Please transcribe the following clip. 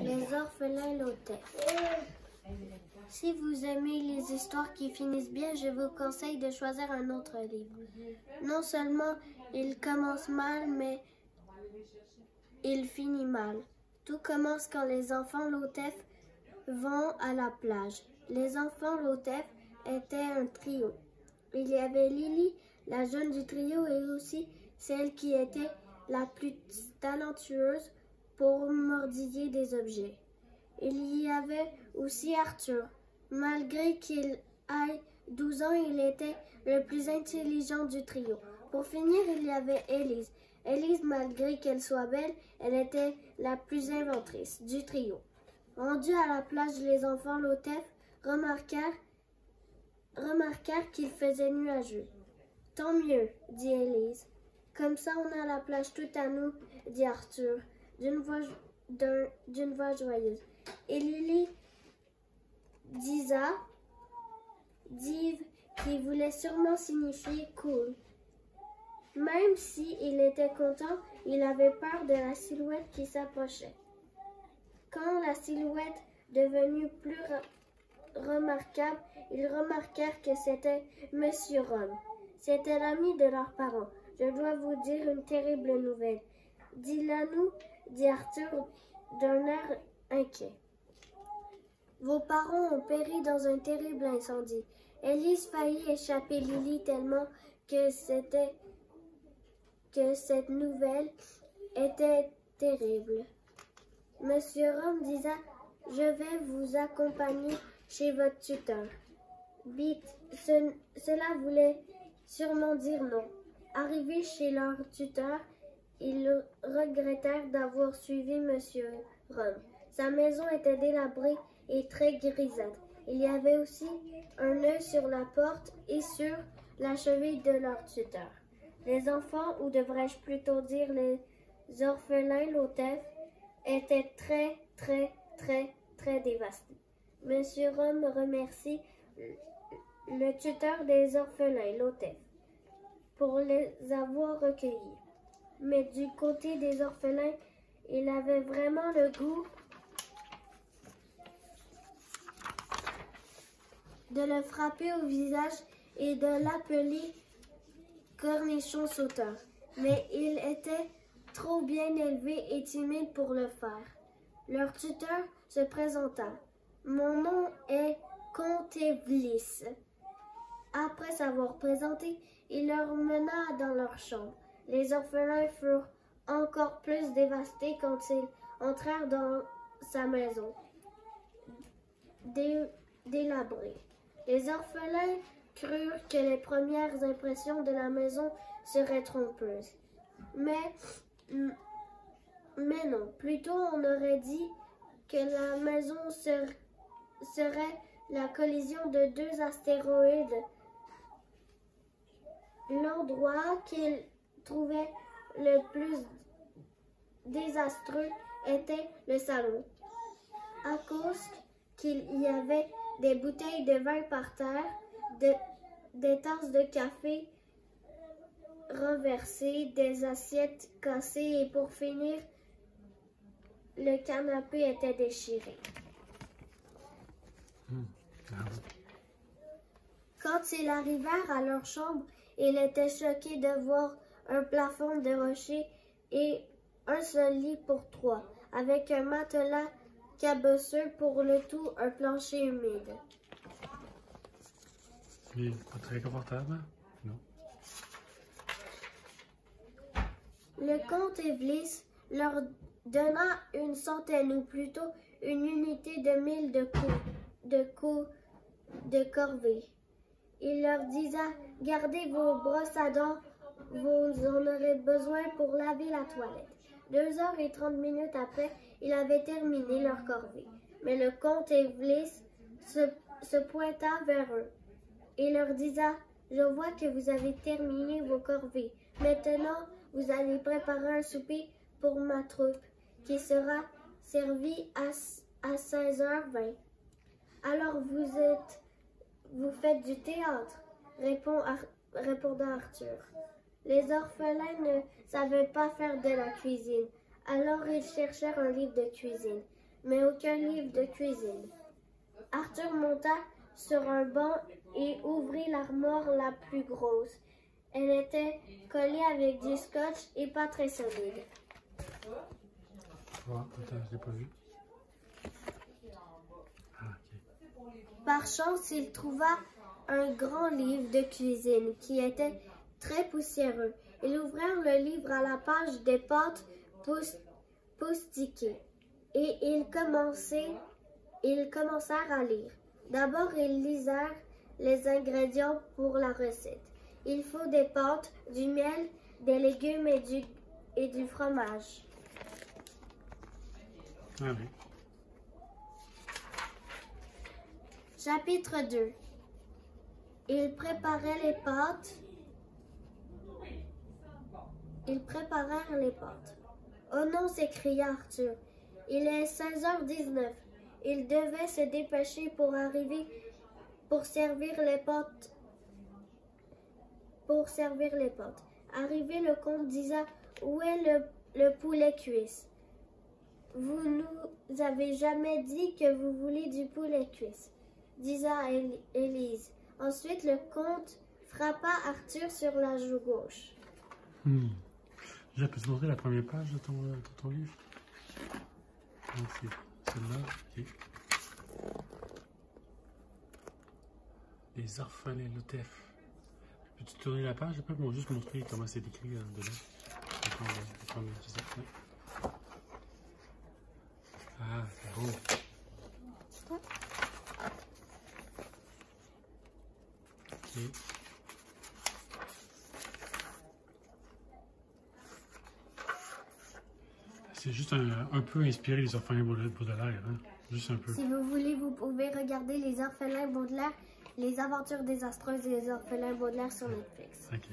Les orphelins Lotef. Si vous aimez les histoires qui finissent bien, je vous conseille de choisir un autre livre. Non seulement il commence mal, mais il finit mal. Tout commence quand les enfants Lotef vont à la plage. Les enfants Lotef étaient un trio. Il y avait Lily, la jeune du trio, et aussi celle qui était la plus talentueuse pour mordiller des objets. Il y avait aussi Arthur. Malgré qu'il ait 12 ans, il était le plus intelligent du trio. Pour finir, il y avait Élise. Élise, malgré qu'elle soit belle, elle était la plus inventrice du trio. Rendus à la plage, les enfants Lotef remarquèrent qu'il faisait nuageux. « Tant mieux, dit Élise. Comme ça, on a la plage toute à nous, dit Arthur, d'une voix joyeuse. Et Lily dit qui voulait sûrement signifier cool. Même s'il était content, il avait peur de la silhouette qui s'approchait. Quand la silhouette devenue plus remarquable, ils remarquèrent que c'était Monsieur Rom. C'était l'ami de leurs parents. Je dois vous dire une terrible nouvelle. Dis-la-nous, dit Arthur d'un air inquiet. Vos parents ont péri dans un terrible incendie. Élise faillit échapper Lily tellement que cette nouvelle était terrible. Monsieur Rom disait, je vais vous accompagner chez votre tuteur. Vite, cela voulait sûrement dire non. Arrivés chez leur tuteur, ils regrettèrent d'avoir suivi Monsieur Rom. Sa maison était délabrée et très grisâtre. Il y avait aussi un œil sur la porte et sur la cheville de leur tuteur. Les enfants, ou devrais-je plutôt dire les orphelins Lotef, étaient très dévastés. Monsieur Rom remercie le tuteur des orphelins Lotef pour les avoir recueillis. Mais du côté des orphelins, il avait vraiment le goût de le frapper au visage et de l'appeler cornichon sauteur. Mais il était trop bien élevé et timide pour le faire. Leur tuteur se présenta. Mon nom est Contevlis. Après s'avoir présenté, il leur mena dans leur chambre. Les orphelins furent encore plus dévastés quand ils entrèrent dans sa maison, délabrée. Les orphelins crurent que les premières impressions de la maison seraient trompeuses. Mais non, plutôt on aurait dit que la maison serait la collision de deux astéroïdes. L'endroit qu'ils trouvaient le plus désastreux était le salon, à cause qu'il y avait des bouteilles de vin par terre, des tasses de café renversées, des assiettes cassées et pour finir, le canapé était déchiré. Quand ils arrivèrent à leur chambre, ils étaient choqués de voir un plafond de rocher et un seul lit pour 3, avec un matelas cabosseux pour le tout, un plancher humide. Mais pas très confortable, non? Le comte Evlis leur donna une centaine, ou plutôt une unité de 1000 de corvée. Il leur disait, gardez vos brosses à dents, vous en aurez besoin pour laver la toilette. 2h30 après, ils avaient terminé leur corvée. Mais le comte Evlis se pointa vers eux et leur disait, je vois que vous avez terminé vos corvées. Maintenant, vous allez préparer un souper pour ma troupe qui sera servi à 16h20. Alors vous faites du théâtre, répondit Arthur. Les orphelins ne savaient pas faire de la cuisine, alors ils cherchèrent un livre de cuisine. mais aucun livre de cuisine. Arthur monta sur un banc et ouvrit l'armoire la plus grosse. Elle était collée avec du scotch et pas très solide. Ouais, attends, je l'ai pas vu. Ah, ok. Par chance, il trouva un grand livre de cuisine qui était très poussiéreux. Ils ouvrirent le livre à la page des pâtes postiquées et ils commencèrent à lire. D'abord, ils lisèrent les ingrédients pour la recette. Il faut des pâtes, du miel, des légumes et du fromage. Ah oui. Chapitre 2. Ils préparèrent les pâtes. Oh non, s'écria Arthur. Il est 16h19. Il devait se dépêcher pour servir les pâtes. Arrivé, le comte disa: où est le poulet cuisse? Vous nous avez jamais dit que vous vouliez du poulet cuisse, disa Élise. Ensuite, le comte frappa Arthur sur la joue gauche. Déjà, peux-tu montrer la première page de ton livre? Donc, c'est celle-là. Okay. Les orphelins Lutef. Peux-tu tourner la page? Je peux juste montrer comment c'est écrit dedans. Ah, c'est beau. Okay. C'est juste un peu inspiré des orphelins Baudelaire, hein? Juste un peu. Si vous voulez, vous pouvez regarder les orphelins Baudelaire, les aventures désastreuses des orphelins Baudelaire sur Netflix. Ok.